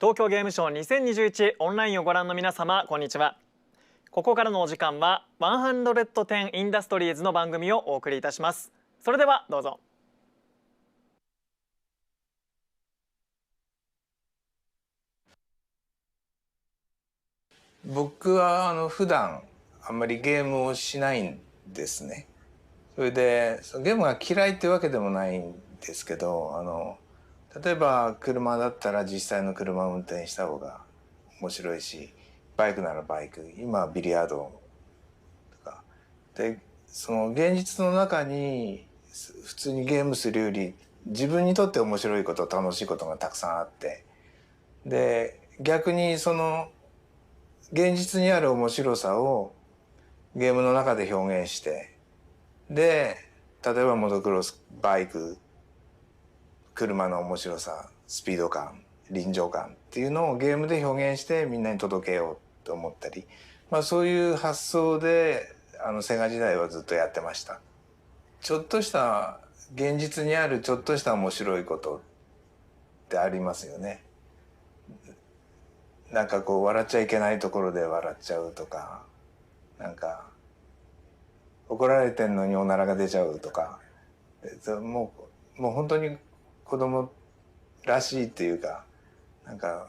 東京ゲームショウ2021オンラインをご覧の皆様、こんにちは。ここからのお時間は110インダストリーズの番組をお送りいたします。それではどうぞ。僕は普段あんまりゲームをしないんですね。それでゲームが嫌いってわけでもないんですけど、例えば車だったら実際の車を運転した方が面白いし、バイクならバイク、今はビリヤードとかで、その現実の中に普通にゲームするより自分にとって面白いこと、楽しいことがたくさんあって、で逆にその現実にある面白さをゲームの中で表現して、で例えばモトクロス、バイク、車の面白さ、スピード感、臨場感っていうのをゲームで表現してみんなに届けようと思ったり、そういう発想でセガ時代はずっとやってました。ちょっとした現実にあるちょっとした面白いことってありますよね。なんかこう笑っちゃいけないところで笑っちゃうとか、なんか怒られてんのにおならが出ちゃうとか、もう本当に子供らしいっていうか、なんか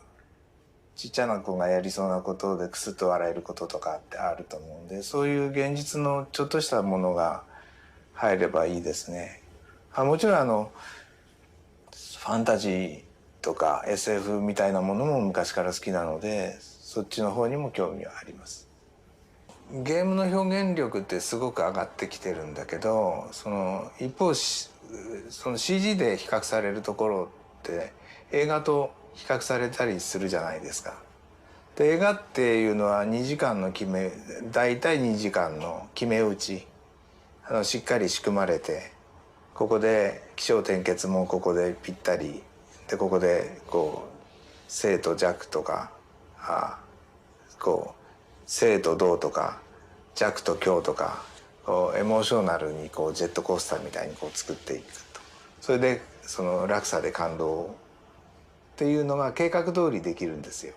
ちっちゃな子がやりそうなことでクスッと笑えることとかってあると思うんで、そういう現実のちょっとしたものが入ればいいですね。もちろんファンタジーとか SF みたいなものも昔から好きなので、そっちの方にも興味はあります。ゲームの表現力ってすごく上がってきてるんだけど、その一方その CG で比較されるところって映画と比較されたりするじゃないですか。で映画っていうのは2時間の大体2時間の決め打ち、しっかり仕組まれて、ここで起承転結もここでぴったりで、ここでこう正と弱とか、こう正と動とか弱と強とか、こうエモーショナルにこうジェットコースターみたいにこう作っていくと、それでその落差で感動っていうのが計画通りできるんですよ。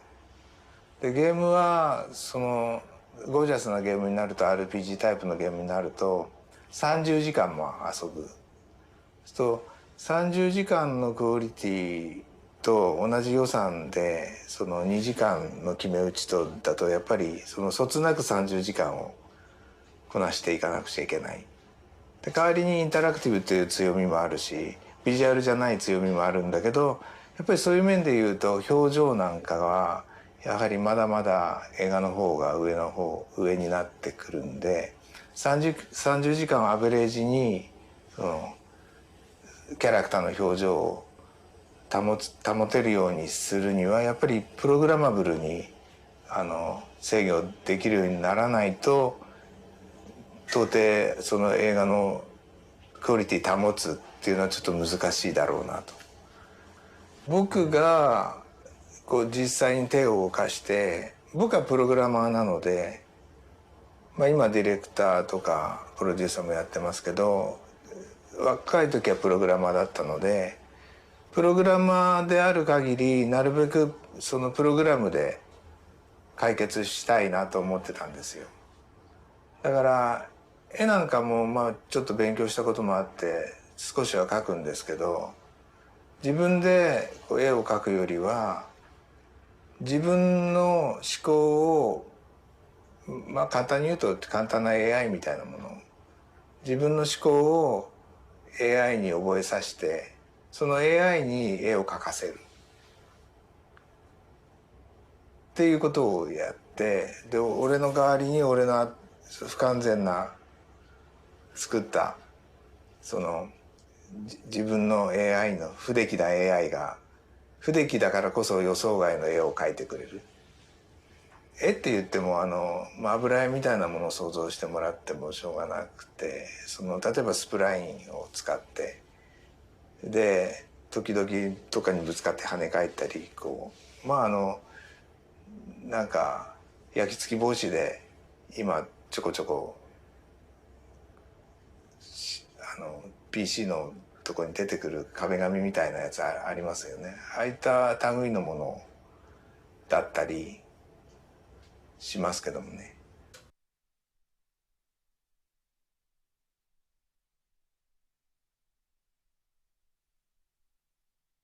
でゲームはそのゴージャスなゲームになると、 RPG タイプのゲームになると30時間も遊ぶと、30時間のクオリティと同じ予算でその2時間の決め打ちとだと、やっぱりそのそつなく30時間をこなしていかなくちゃいけない。で代わりにインタラクティブという強みもあるし、ビジュアルじゃない強みもあるんだけど、やっぱりそういう面で言うと表情なんかはやはりまだまだ映画の方が上になってくるんで、30時間をアベレージにそのキャラクターの表情を保てるようにするには、やっぱりプログラマブルに制御できるようにならないと、到底その映画のクオリティ保つっていうのはちょっと難しいだろうなと。僕がこう実際に手を動かして、僕はプログラマーなので、今ディレクターとかプロデューサーもやってますけど、若い時はプログラマーだったので、プログラマーである限りなるべくそのプログラムで解決したいなと思ってたんですよ。だから絵なんかもちょっと勉強したこともあって少しは描くんですけど、自分で絵を描くよりは自分の思考を、簡単に言うと簡単な AI みたいなもの、自分の思考を AI に覚えさせて、その AI に絵を描かせるっていうことをやって、で俺の代わりに俺の不完全な作ったその自分の AI の不出来な AI が不出来だからこそ予想外の絵を描いてくれる。絵って言っても油絵みたいなものを想像してもらってもしょうがなくて、例えばスプラインを使って、で時々とかにぶつかって跳ね返ったり、なんか焼き付き防止で今ちょこちょこPC のとこに出てくる壁紙みたいなやつありますよね。ああいった類のものだったりしますけどもね。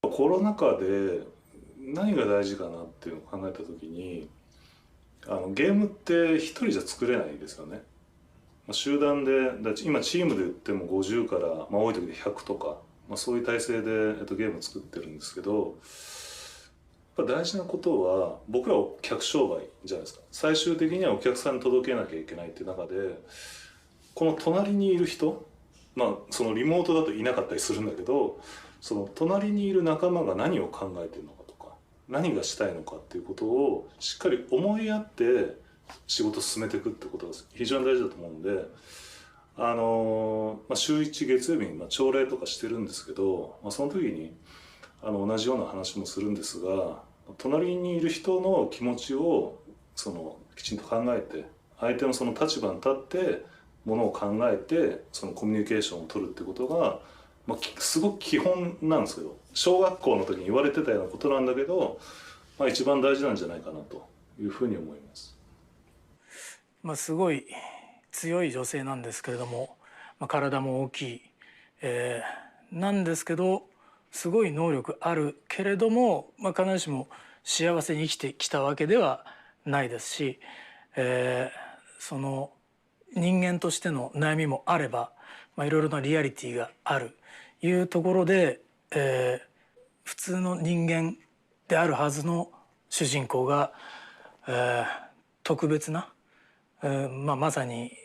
コロナ禍で何が大事かなっていうのを考えた時にゲームって一人じゃ作れないですよね。集団で今チームで言っても50から、多い時で100とか、そういう体制で、ゲームを作ってるんですけど、やっぱ大事なことは僕らは客商売じゃないですか。最終的にはお客さんに届けなきゃいけないっていう中でこの隣にいる人、そのリモートだといなかったりするんだけど、その隣にいる仲間が何を考えてるのかとか何がしたいのかっていうことをしっかり思いやって仕事を進めていくってことが非常に大事だと思うんで、週1月曜日に朝礼とかしてるんですけど、その時に同じような話もするんですが、隣にいる人の気持ちをきちんと考えて、相手のその立場に立ってものを考えてそのコミュニケーションを取るってことが、すごく基本なんですけど、小学校の時に言われてたようなことなんだけど、一番大事なんじゃないかなというふうに思います。すごい強い女性なんですけれども、体も大きい、なんですけどすごい能力あるけれども、必ずしも幸せに生きてきたわけではないですし、その人間としての悩みもあれば、いろいろなリアリティがあるいうところで、普通の人間であるはずの主人公が、特別な、まさに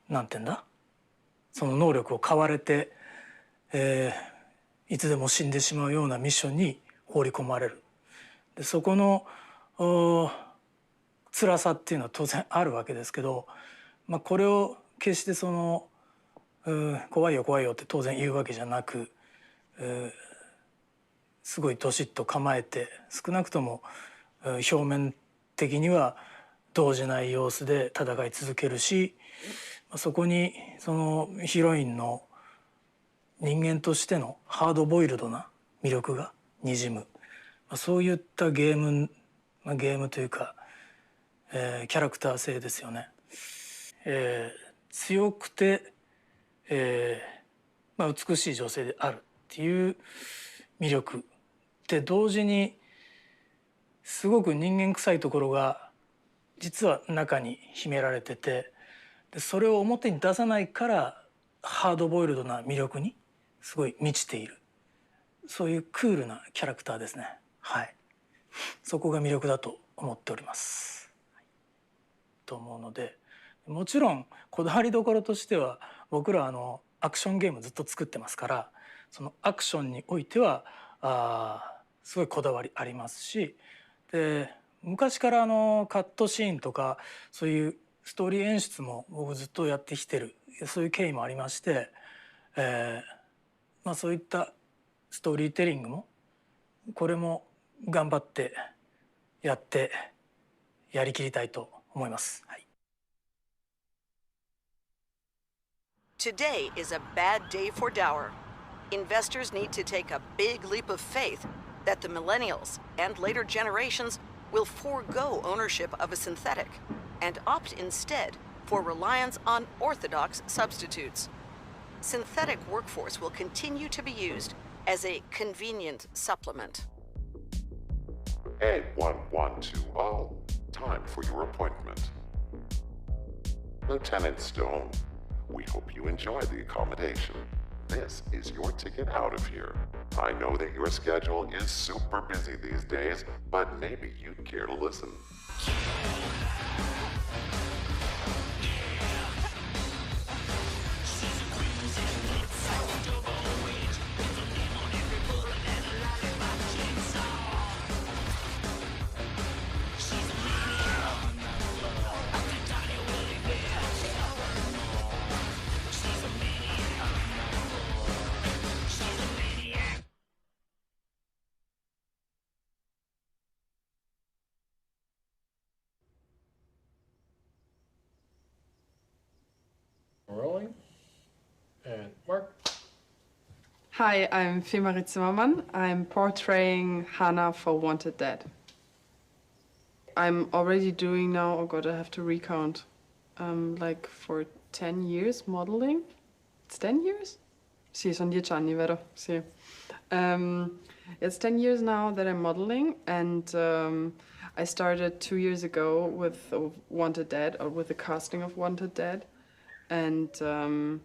なんて言うんだ、その能力を買われて、いつでも死んでしまうようなミッションに放り込まれる。でそこの辛さっていうのは当然あるわけですけど、これを決して怖いよ怖いよって当然言うわけじゃなく、すごいどしっと構えて、少なくとも表面的には動じない様子で戦い続けるし、そこにそのヒロインの人間としてのハードボイルドな魅力がにじむ、そういったゲームというか、キャラクター性ですよね。強くて、美しい女性であるっていう魅力で、同時にすごく人間臭いところが実は中に秘められてて、でそれを表に出さないからハードボイルドな魅力にすごい満ちている、そういうクールなキャラクターですね。はい、そこが魅力だと思っております。と思うので、もちろんこだわりどころとしては、僕らアクションゲームずっと作ってますから、そのアクションにおいてはすごいこだわりありますし、で昔からカットシーンとかそういうストーリー演出も僕ずっとやってきてる、そういう経緯もありまして、そういったストーリーテリングもこれも頑張ってやりきりたいと思います。はい。Today is a bad day for Dower. Investors need to take a big leap of faith that the millennials and later generations will forego ownership of a synthetic and opt instead for reliance on orthodox substitutes. Synthetic workforce will continue to be used as a convenient supplement. A1120, time for your appointment. Lieutenant Stone, we hope you enjoy the accommodation. This is your ticket out of here. I know that your schedule is super busy these days, but maybe you'd care to listen. Rolling. And Mark. Hi, I'm Fie-Marie Zimmermann. I'm portraying Hannah for Wanted Dead. I'm already doing now, oh god, I have to recount, like for 10 years modeling. It's 10 years? Sì, sono 10 anni, vero? Sì. It's 10 years now that I'm modeling, and I started 2 years ago with Wanted Dead, or with the casting of Wanted Dead. And the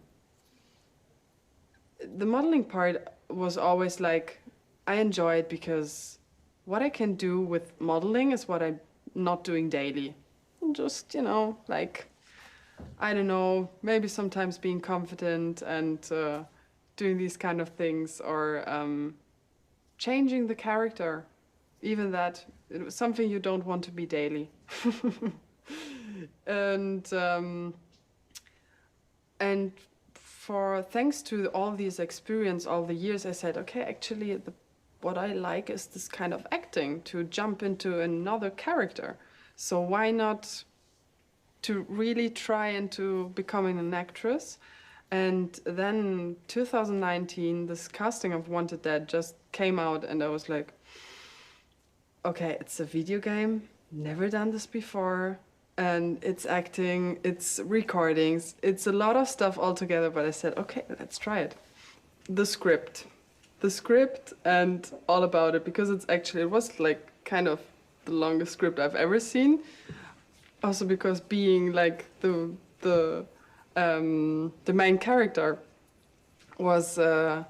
modeling part was always like, I enjoy it because what I can do with modeling is what I'm not doing daily. Just, you know, like, I don't know, maybe sometimes being confident and doing these kind of things, or changing the character. Even that, it was something you don't want to be daily. And for thanks to all these experience, all the years, I said, okay, actually, what I like is this kind of acting, to jump into another character. So why not to really try into becoming an actress? And then 2019, this casting of Wanted Dead just came out, and I was like, okay, it's a video game, never done this before, and it's acting, it's recordings, it's a lot of stuff all together, but I said, okay, let's try it. The script and all about it, because it was like kind of the longest script I've ever seen. Also because being like the main character was a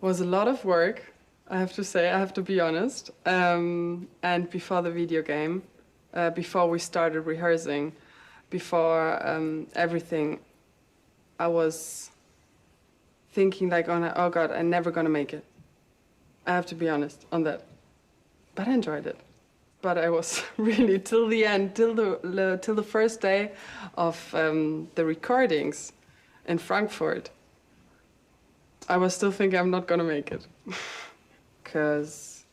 lot of work, I have to say, I have to be honest. And before the video game, before we started rehearsing, before everything, I was thinking like, oh God, I'm never gonna make it. I have to be honest on that. But I enjoyed it. But I was really till the end, till the first day of the recordings in Frankfurt, I was still thinking I'm not gonna make it. Because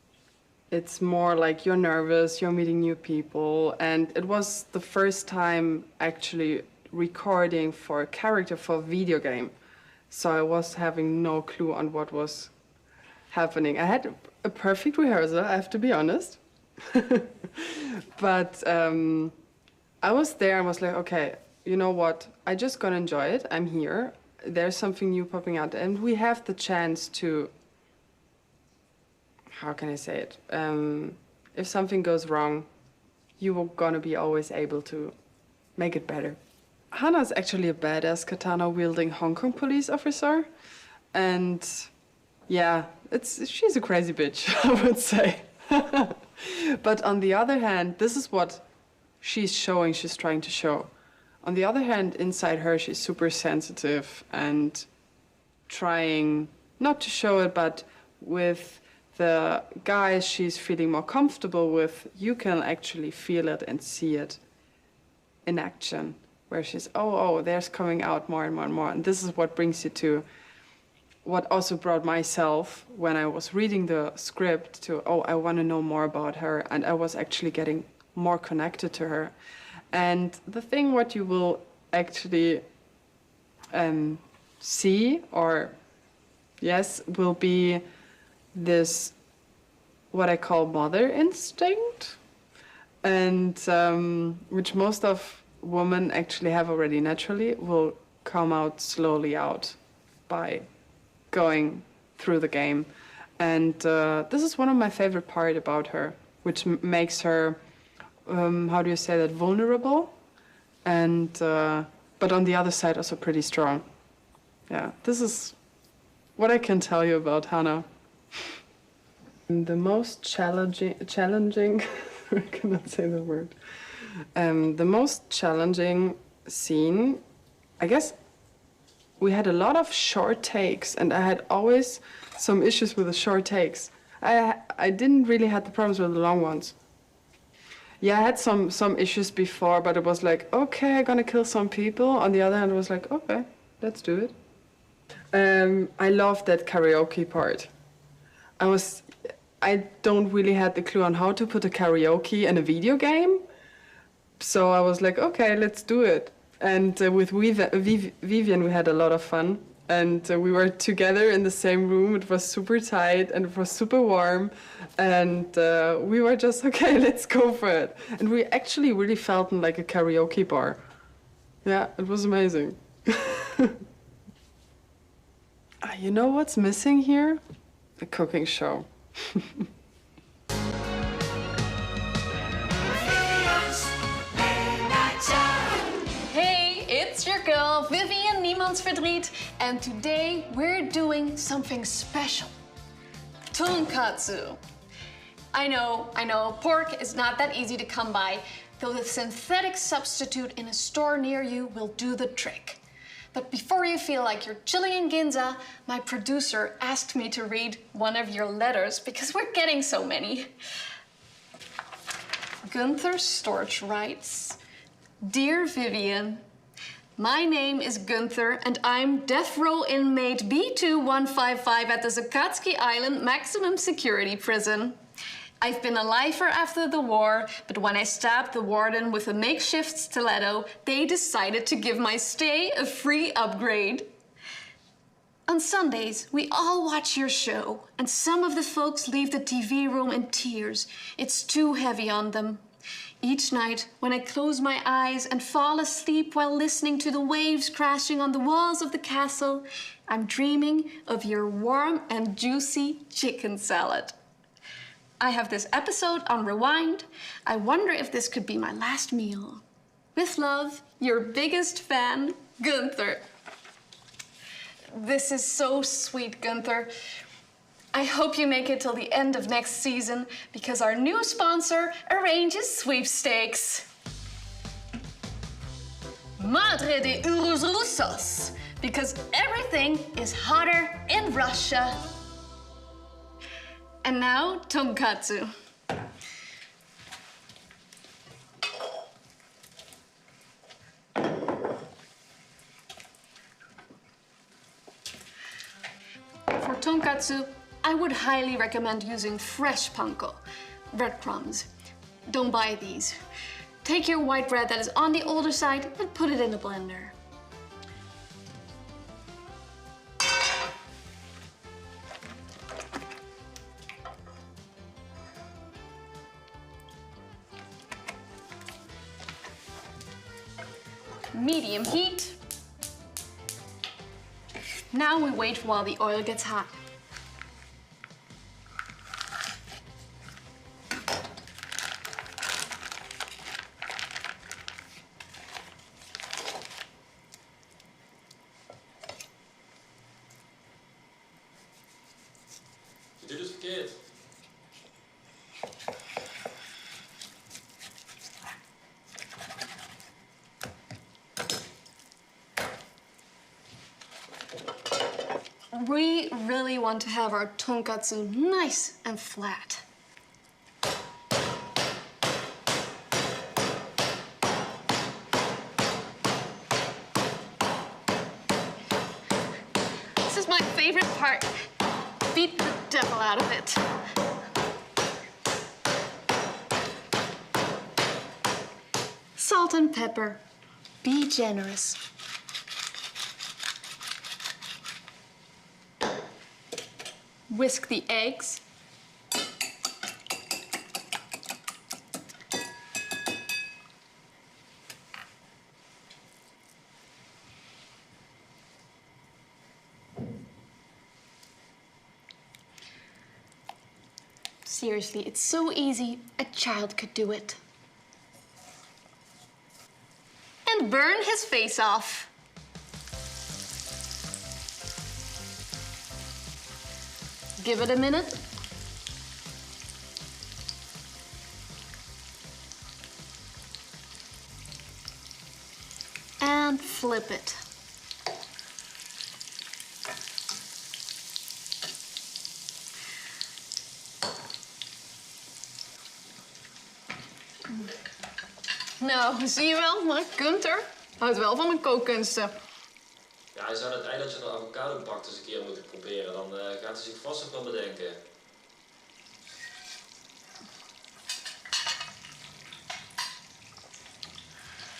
it's more like you're nervous, you're meeting new people, and it was the first time actually recording for a character for a video game. So I was having no clue on what was happening. I had a perfect rehearsal, I have to be honest. But I was there and was like, okay, you know what? I just gonna enjoy it. I'm here. There's something new popping out, and we have the chance to, how can I say it? If something goes wrong, you are gonna be always able to make it better. Hannah's actually a badass katana-wielding Hong Kong police officer, and yeah, she's a crazy bitch, I would say. But on the other hand, this is what she's trying to show. On the other hand, inside her, she's super sensitive and trying not to show it, but with the guys she's feeling more comfortable with, you can actually feel it and see it in action, where she's, oh, there's coming out more and more and more. And this is what brings you to what also brought myself, when I was reading the script, to, I want to know more about her, and I was actually getting more connected to her. And the thing what you will actually see, or yes, will be this, what I call mother instinct, and which most of women actually have already naturally, will come out slowly out by going through the game. And this is one of my favorite part about her, which makes her, how do you say that, vulnerable, and but on the other side also pretty strong. Yeah, this is what I can tell you about Hannah. The most challenging I cannot say the word. The most challenging scene, I guess, we had a lot of short takes, and I had always some issues with the short takes. I didn't really have the problems with the long ones. Yeah, I had some issues before, but it was like, okay, I'm gonna kill some people. On the other hand, it was like, okay, let's do it. I loved that karaoke part. I don't really had the clue on how to put a karaoke in a video game. So I was like, okay, let's do it. And with Vivian, we had a lot of fun. And we were together in the same room. It was super tight and it was super warm. And we were just, okay, let's go for it. And we actually really felt like a karaoke bar. Yeah, it was amazing. You know what's missing here? The cooking show. Hey, it's your girl, Vivian Niemands Verdriet, and today we're doing something special. Tonkatsu. I know, pork is not that easy to come by, though the synthetic substitute in a store near you will do the trick. But before you feel like you're chilling in Ginza, my producer asked me to read one of your letters because we're getting so many. Gunther Storch writes, Dear Vivian, my name is Gunther and I'm death row inmate B2155 at the Zakatsky Island Maximum Security Prison. I've been a lifer after the war, but when I stabbed the warden with a makeshift stiletto, they decided to give my stay a free upgrade. On Sundays, we all watch your show, and some of the folks leave the TV room in tears. It's too heavy on them. Each night, when I close my eyes and fall asleep while listening to the waves crashing on the walls of the castle, I'm dreaming of your warm and juicy chicken salad. I have this episode on Rewind. I wonder if this could be my last meal. With love, your biggest fan, Gunther. This is so sweet, Gunther. I hope you make it till the end of next season because our new sponsor arranges sweepstakes. Madre de Euros Russos, because everything is hotter in Russia. And now, tonkatsu. For tonkatsu, I would highly recommend using fresh panko, breadcrumbs. Don't buy these. Take your white bread that is on the older side and put it in a blender. Medium heat. Now we wait while the oil gets hot. Je doet het verkeerd. We really want to have our tonkatsu nice and flat. This is my favorite part. Beat the devil out of it. Salt and pepper. Be generous. Whisk the eggs. Seriously, it's so easy, a child could do it. And burn his face off. Give it a minute. And flip it. Nou, zie je wel, maar Gunther houdt wel van mijn kookkunsten. Ja, hij zou het eilandje van de avocado bakt eens een keer moeten proberen. Dan gaat hij zich vast nog wel bedenken.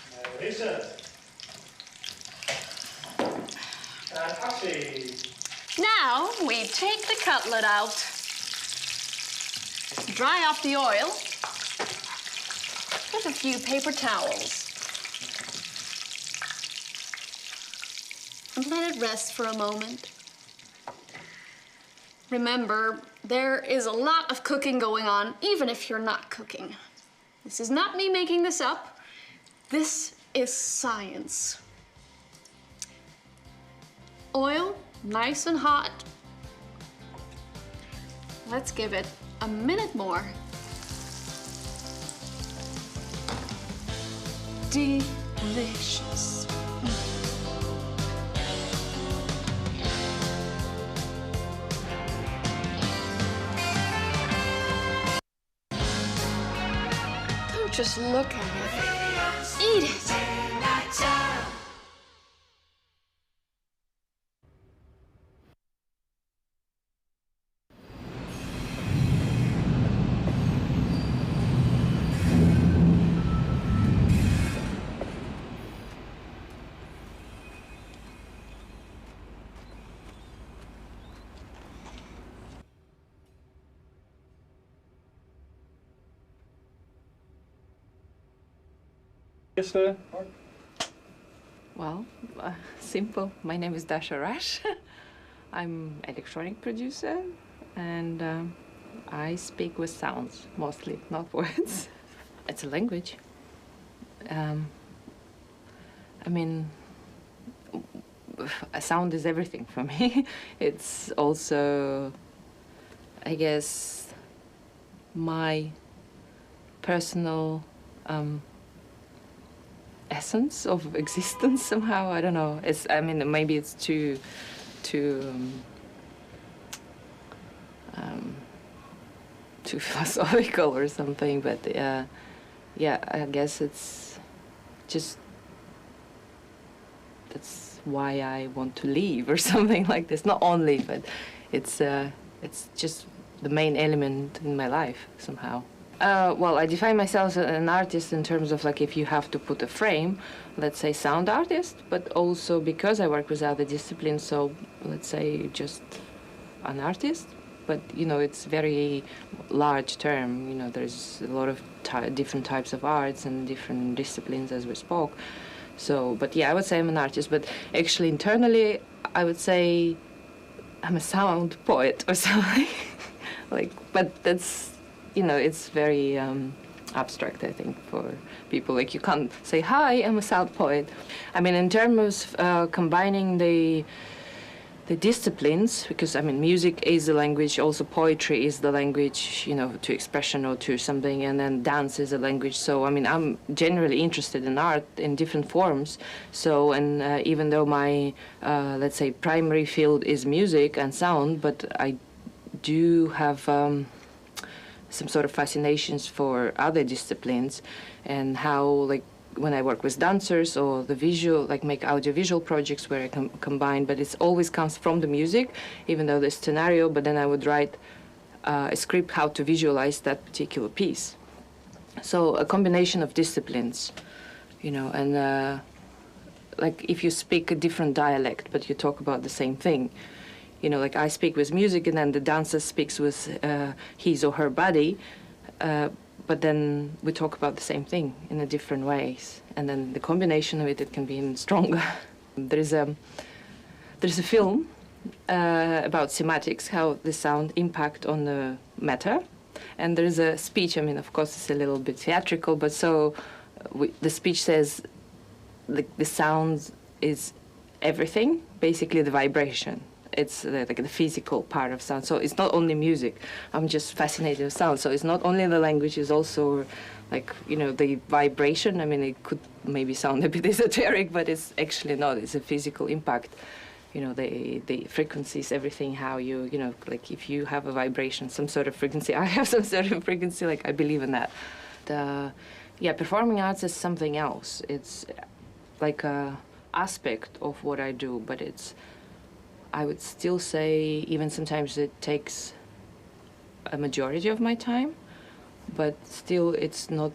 Waar is het? Now we take the cutlet out. Dry off the oil with a few paper towels. And let it rest for a moment. Remember, there is a lot of cooking going on, even if you're not cooking. This is not me making this up. This is science. Oil, nice and hot. Let's give it a minute more. Delicious. Don't just look at it. Eat it. Yes, sir. Well, simple. My name is Dacia Rash. I'm electronic producer, and I speak with sounds mostly, not words. It's a language. I mean, a sound is everything for me. It's also, I guess, my personal essence of existence somehow. I don't know. It's, I mean, maybe it's too philosophical or something, but yeah, I guess it's just, that's why I want to leave or something like this. Not only, but it's just the main element in my life somehow. Well, I define myself as an artist in terms of, like, if you have to put a frame, let's say sound artist, but also because I work with other disciplines, so let's say just an artist. But, you know, it's very large term. You know, there's a lot of different types of arts and different disciplines, as we spoke. So, but yeah, I would say I'm an artist, but actually internally, I would say I'm a sound poet or something. Like, but that's, you know, it's very abstract, I think, for people. Like, you can't say, hi, I'm a sound poet. I mean, in terms of combining the disciplines, because, I mean, music is the language, also poetry is the language, you know, to expression or to something, and then dance is a language. So, I mean, I'm generally interested in art in different forms. So, and even though my, let's say, primary field is music and sound, but I do have some sort of fascinations for other disciplines, and how, like, when I work with dancers or the visual, like make audiovisual projects where I can combine, but it always comes from the music, even though there's scenario, but then I would write a script how to visualize that particular piece. So a combination of disciplines, you know, and like if you speak a different dialect, but you talk about the same thing, you know, like I speak with music and then the dancer speaks with his or her body, but then we talk about the same thing in a different ways, and then the combination of it can be even stronger. There's a film about sematics, how the sound impact on the matter, and there's a speech. I mean, of course, it's a little bit theatrical, but so the speech says the sound is everything, basically the vibration. It's like the physical part of sound. So it's not only music. I'm just fascinated with sound. So it's not only the language, it's also, like, you know, the vibration. I mean, it could maybe sound a bit esoteric, but it's actually not. It's a physical impact. You know, the frequencies, everything, how you know, like if you have a vibration, some sort of frequency, I have some sort of frequency, like I believe in that. Yeah, performing arts is something else. It's like a aspect of what I do, but it's, I would still say, even sometimes it takes a majority of my time, but still it's not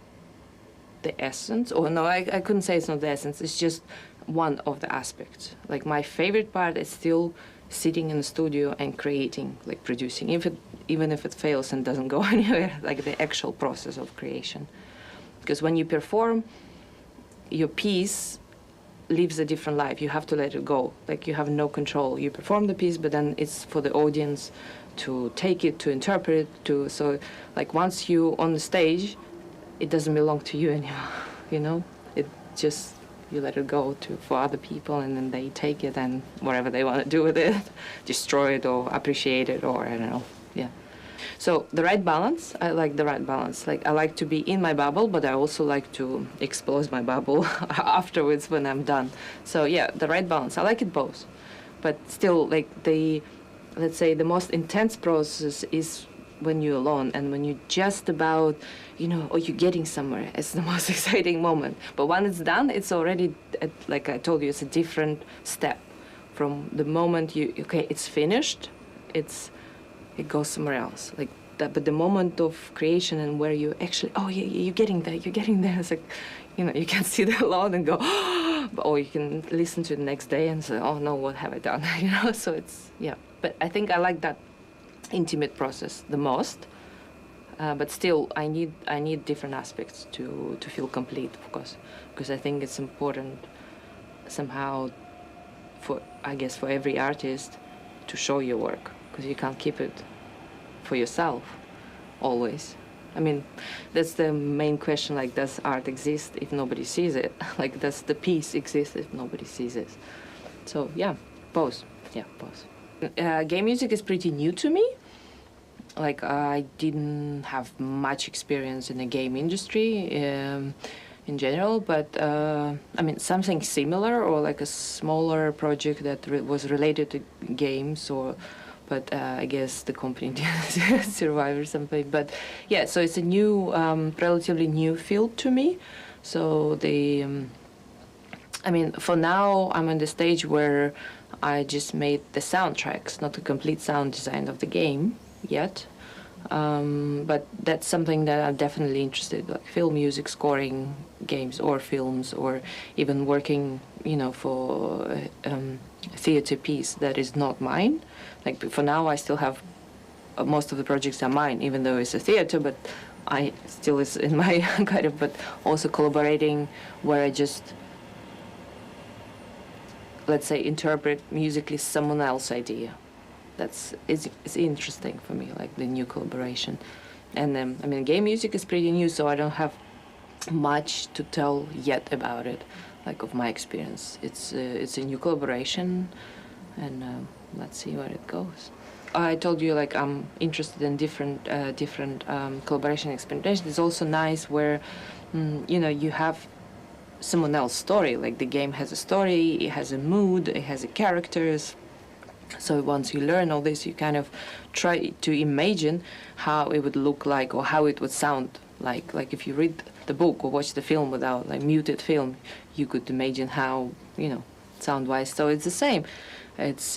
the essence, or no, I couldn't say it's not the essence, it's just one of the aspects. Like my favorite part is still sitting in the studio and creating, like producing, even if it fails and doesn't go anywhere, like the actual process of creation. Because when you perform, your piece lives a different life. You have to let it go. Like you have no control. You perform the piece, but then it's for the audience to take it, to interpret it, so like once you on the stage, it doesn't belong to you anymore, you know? It just, you let it go for other people, and then they take it and whatever they want to do with it, destroy it or appreciate it, or I don't know, yeah. So the right balance, I like the right balance. Like I like to be in my bubble, but I also like to explode my bubble afterwards when I'm done. So yeah, the right balance, I like it both. But still, like let's say the most intense process is when you're alone and when you're just about, you know, or you're getting somewhere. It's the most exciting moment. But when it's done, it's already, like I told you, it's a different step from the moment okay, it's finished, it goes somewhere else. Like that, but the moment of creation and where you actually, oh yeah, you're getting there. It's like, you know, you can see the alone and go, or you can listen to it the next day and say, oh no, what have I done? You know, so it's, yeah. But I think I like that intimate process the most, but still I need different aspects to feel complete, of course, because I think it's important somehow for, I guess, for every artist to show your work, because you can't keep it for yourself always. I mean, that's the main question, like, does art exist if nobody sees it? Like, does the piece exist if nobody sees it? So yeah, both. Yeah, both. Game music is pretty new to me. Like, I didn't have much experience in the game industry in general, but I mean, something similar, or like a smaller project that was related to games, but I guess the company didn't survive or something. But yeah, so it's a new, relatively new field to me. So I mean, for now, I'm on the stage where I just made the soundtracks, not the complete sound design of the game yet. But that's something that I'm definitely interested in, like film music, scoring games or films, or even working, you know, for a theater piece that is not mine. Like, for now, I still have, most of the projects are mine, even though it's a theater, but I still is in my kind of, but also collaborating where I just, let's say, interpret musically someone else's idea. It's interesting for me, like the new collaboration. And I mean, game music is pretty new, so I don't have much to tell yet about it, like of my experience. It's a new collaboration, and let's see where it goes. I told you, like, I'm interested in different collaboration experimentation. It's also nice where, you know, you have someone else's story. Like, the game has a story, it has a mood, it has characters. So once you learn all this, you kind of try to imagine how it would look like, or how it would sound like. Like, if you read the book or watch the film without, like, muted film, you could imagine how, you know, sound-wise. So it's the same. It's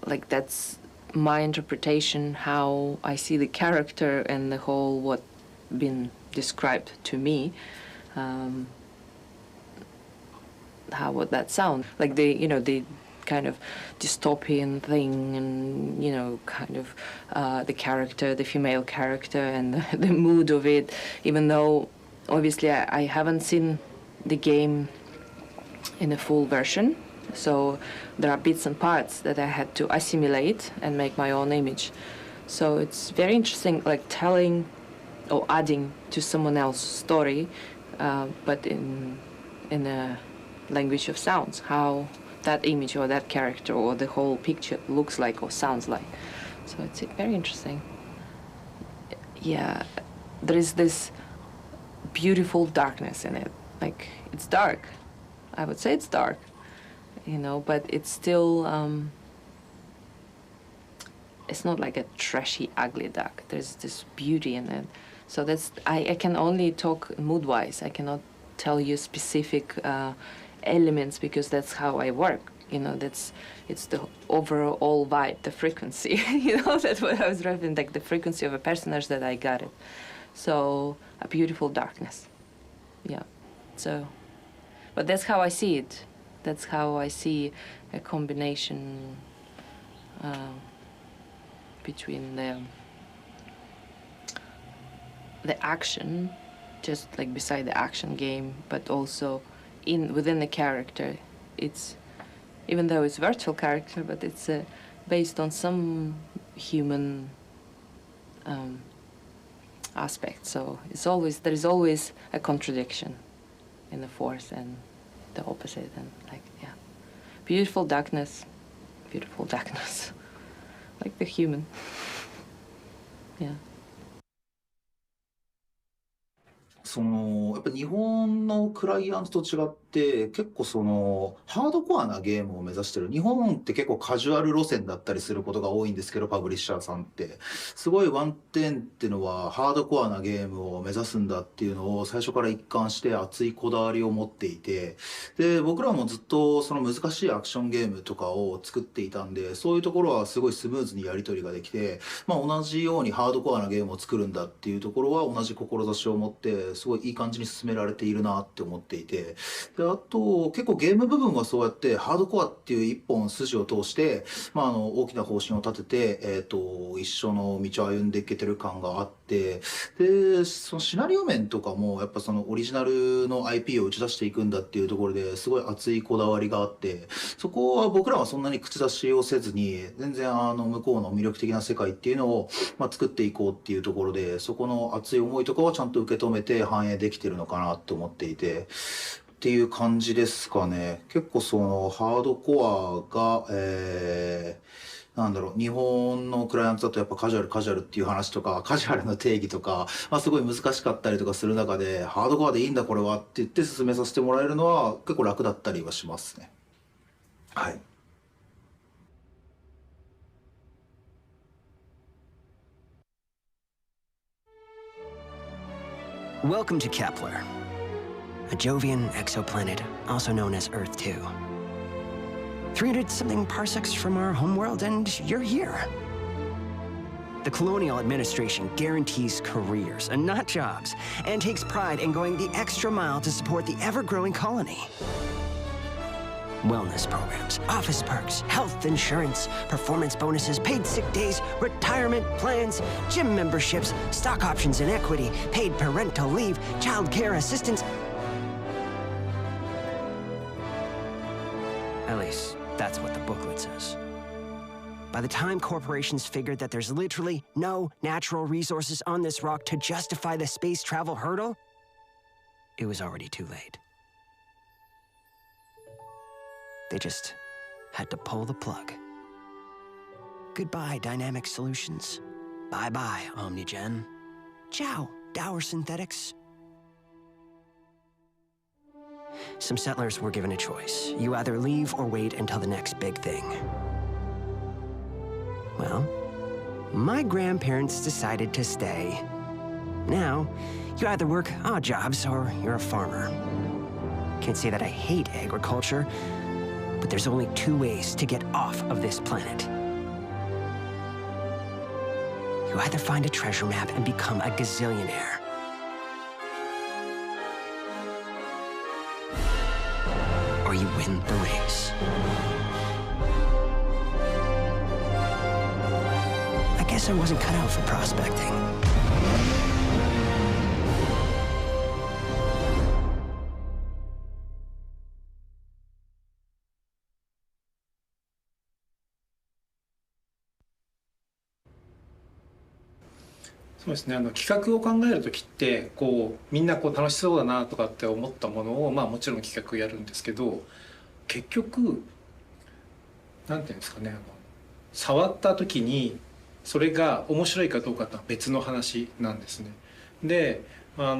like, that's my interpretation, how I see the character and the whole what been described to me. How would that sound? Like, the, you know, the kind of dystopian thing, and, you know, kind of the character, the female character, and the mood of it. Even though, obviously, I haven't seen the game in a full version, so there are bits and parts that I had to assimilate and make my own image. So it's very interesting, like, telling or adding to someone else's story, but in a language of sounds, how that image or that character or the whole picture looks like or sounds like. So it's very interesting. Yeah, there is this beautiful darkness in it. Like, it's dark. I would say it's dark, you know, but it's still, it's not like a trashy, ugly dark. There's this beauty in it. So that's, I can only talk mood-wise. I cannot tell you specific elements, because that's how I work. You know, it's the overall vibe, the frequency. You know, that's what I was driving, like the frequency of a personage that I got it. So a beautiful darkness. Yeah. So, but that's how I see it. That's how I see a combination between the action, just like beside the action game, but also within the character. It's, even though it's virtual character, but it's based on some human aspect. So there is always a contradiction in the force and the opposite, and like, yeah, beautiful darkness, like the human. Yeah. やっぱ日本のクライアントと違って結構ハードコアなゲームを目指してる。日本って結構カジュアル路線だったりすることが多いんですけど、パブリッシャーさんってすごいワンテンっていうのはハードコアなゲームを目指すんだっていうのを最初から一貫して熱いこだわりを持っていて、で僕らもずっとその難しいアクションゲームとかを作っていたんで、そういうところはすごいスムーズにやり取りができて、同じようにハードコアなゲームを作るんだっていうところは同じ志を持ってすごいいい感じに進められているなって思っていて、であと結構ゲーム部分はそうやってハードコアっていう一本筋を通して、大きな方針を立てて、一緒の道を歩んでいけてる感があって、でそのシナリオ面とかもやっぱそのオリジナルの IP を打ち出していくんだっていうところですごい熱いこだわりがあって、そこは僕らはそんなに口出しをせずに全然向こうの魅力的な世界っていうのを、作っていこうっていうところで、そこの熱い思いとかをちゃんと受け止めて反映できてるのかなって思っていてっていう感じですかね。結構ハードコアが、日本のクライアントだとやっぱカジュアルっていう話とか、カジュアルの定義とか、すごい難しかったりとかする中で、ハードコアでいいんだこれはって言って進めさせてもらえるのは結構楽だったりはしますね。はい。Welcome to Kepler, a Jovian exoplanet, also known as Earth 2. 300-something parsecs from our homeworld, and you're here. The colonial administration guarantees careers and not jobs, and takes pride in going the extra mile to support the ever-growing colony. Wellness programs, office perks, health insurance, performance bonuses, paid sick days, retirement plans, gym memberships, stock options and equity, paid parental leave, child care assistance. At least, that's what the booklet says. By the time corporations figured that there's literally no natural resources on this rock to justify the space travel hurdle, it was already too late. They just had to pull the plug. Goodbye, Dynamic Solutions. Bye-bye, OmniGen. Ciao, Dower Synthetics. Some settlers were given a choice. You either leave or wait until the next big thing. Well, my grandparents decided to stay. Now, you either work odd jobs or you're a farmer. Can't say that I hate agriculture, but there's only two ways to get off of this planet. You either find a treasure map and become a gazillionaire, or you win the race. I guess I wasn't cut out for prospecting.そうですね、企画を考える時ってみんな楽しそうだなとかって思ったものをもちろん企画やるんですけど、結局なんていうんですかね、触った時にそれが面白いかどうかとは別の話なんですね。でそ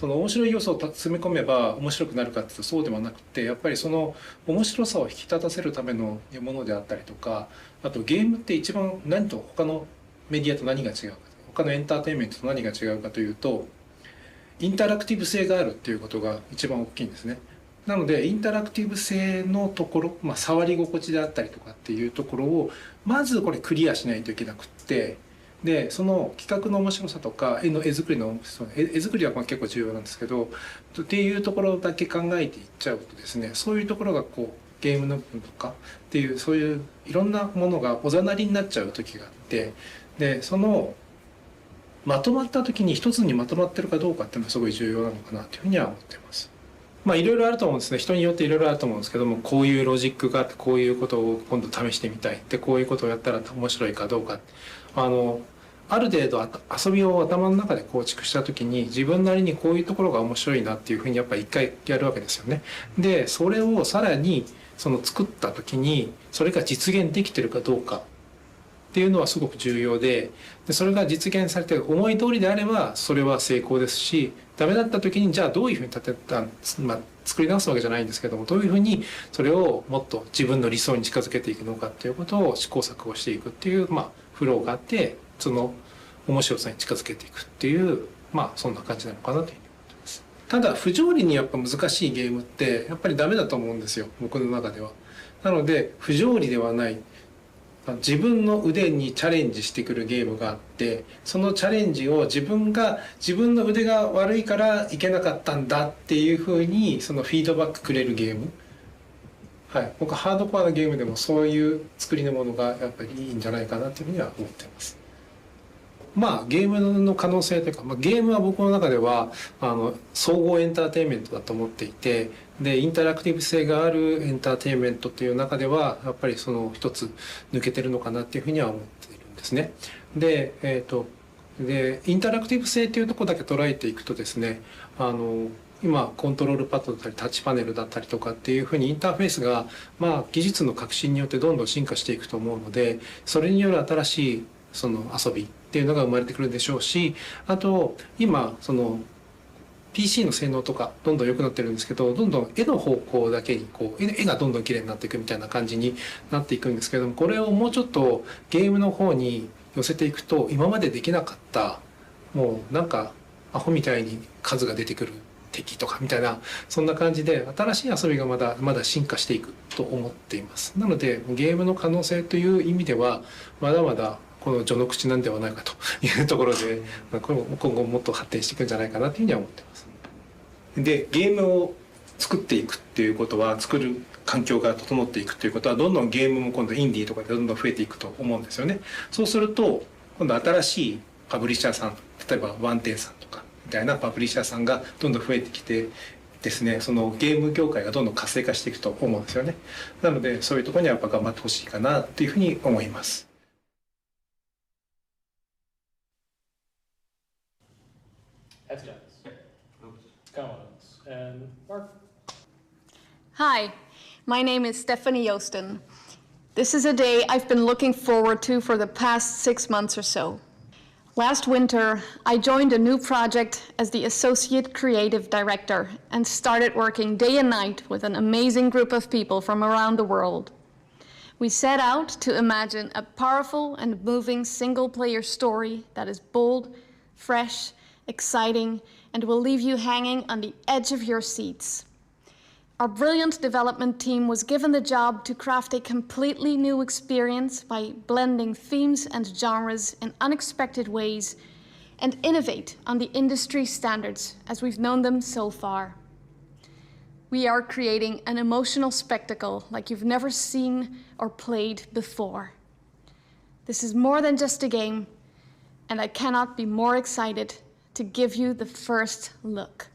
の面白い要素を詰め込めば面白くなるかっていうとそうではなくて、やっぱりその面白さを引き立たせるためのものであったりとか、あとゲームって一番何と他のメディアと何が違うか、他のエンターテインメントと何が違うかというと、インタラクティブ性があるっていうことが一番大きいんですね。なのでインタラクティブ性のところ、触り心地であったりとかっていうところをまずこれクリアしないといけなくって、でその企画の面白さとか絵作りの絵作りは結構重要なんですけどっていうところだけ考えていっちゃうとですね、そういうところがこうゲームの部分とかっていうそういういろんなものがおざなりになっちゃう時があって、でそのまとまった時に一つにまとまってるかどうかっていうのはすごい重要なのかなというふうには思っています。まあいろいろあると思うんですね。人によっていろいろあると思うんですけども、こういうロジックがあってこういうことを今度試してみたいで、こういうことをやったら面白いかどうか、ある程度遊びを頭の中で構築した時に自分なりにこういうところが面白いなっていうふうにやっぱり一回やるわけですよね。でそれをさらにその作った時にそれが実現できてるかどうかっていうのはすごく重要で、それが実現されて思い通りであればそれは成功ですし、ダメだった時にじゃあどういうふうに作り直すわけじゃないんですけども、どういうふうにそれをもっと自分の理想に近づけていくのかっていうことを試行錯誤していくっていう、フローがあって、その面白さに近づけていくっていう、そんな感じなのかなというふうに思ってます。ただ不条理にやっぱ難しいゲームってやっぱりダメだと思うんですよ、僕の中では。なので不条理ではない自分の腕にチャレンジしてくるゲームがあって、そのチャレンジを自分の腕が悪いからいけなかったんだっていうふうにそのフィードバックくれるゲーム、はい、僕はハードコアなゲームでもそういう作りのものがやっぱりいいんじゃないかなというふうには思っています。ゲームの可能性というか、ゲームは僕の中では総合エンターテインメントだと思っていて、でインタラクティブ性があるエンターテインメントっていう中ではやっぱりその一つ抜けてるのかなっていうふうには思っているんですね。でインタラクティブ性っていうところだけ捉えていくとですね、今コントロールパッドだったりタッチパネルだったりとかっていうふうにインターフェースが技術の革新によってどんどん進化していくと思うので、それによる新しいその遊びっていうのが生まれてくるでしょうし、あと今その PC の性能とかどんどん良くなってるんですけど、どんどん絵の方向だけにこう絵がどんどん綺麗になっていくみたいな感じになっていくんですけども、これをもうちょっとゲームの方に寄せていくと今までできなかったもうなんかアホみたいに数が出てくる敵とかみたいな、そんな感じで新しい遊びがまだまだ進化していくと思っています。なのでゲームの可能性という意味ではまだまだこの序の口なんではないかというところで、今後もっと発展していくんじゃないかなというふうには思っています。でゲームを作っていくっていうことは、作る環境が整っていくということは、どんどんゲームも今度インディーとかでどんどん増えていくと思うんですよね。そうすると今度新しいパブリッシャーさん、例えばワンテンさんとかみたいなパブリッシャーさんがどんどん増えてきてですね、そのゲーム業界がどんどん活性化していくと思うんですよね。なのでそういうところにはやっぱ頑張ってほしいかなっていうふうに思います。Hi, my name is Stephanie yost ten. This is a day I've been looking forward to for the past 6 months or so. Last winter, I joined a new project as the Associate Creative Director and started working day and night with an amazing group of people from around the world. We set out to imagine a powerful and moving single-player story that is bold, fresh, exciting, and will leave you hanging on the edge of your seats. Our brilliant development team was given the job to craft a completely new experience by blending themes and genres in unexpected ways and innovate on the industry standards as we've known them so far. We are creating an emotional spectacle like you've never seen or played before. This is more than just a game, and I cannot be more excited to give you the first look.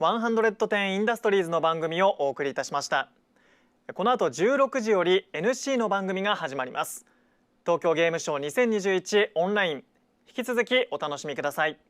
110インダストリーズの番組をお送りいたしました。この後16時より NC の番組が始まります。東京ゲームショウ2021オンライン、引き続きお楽しみください。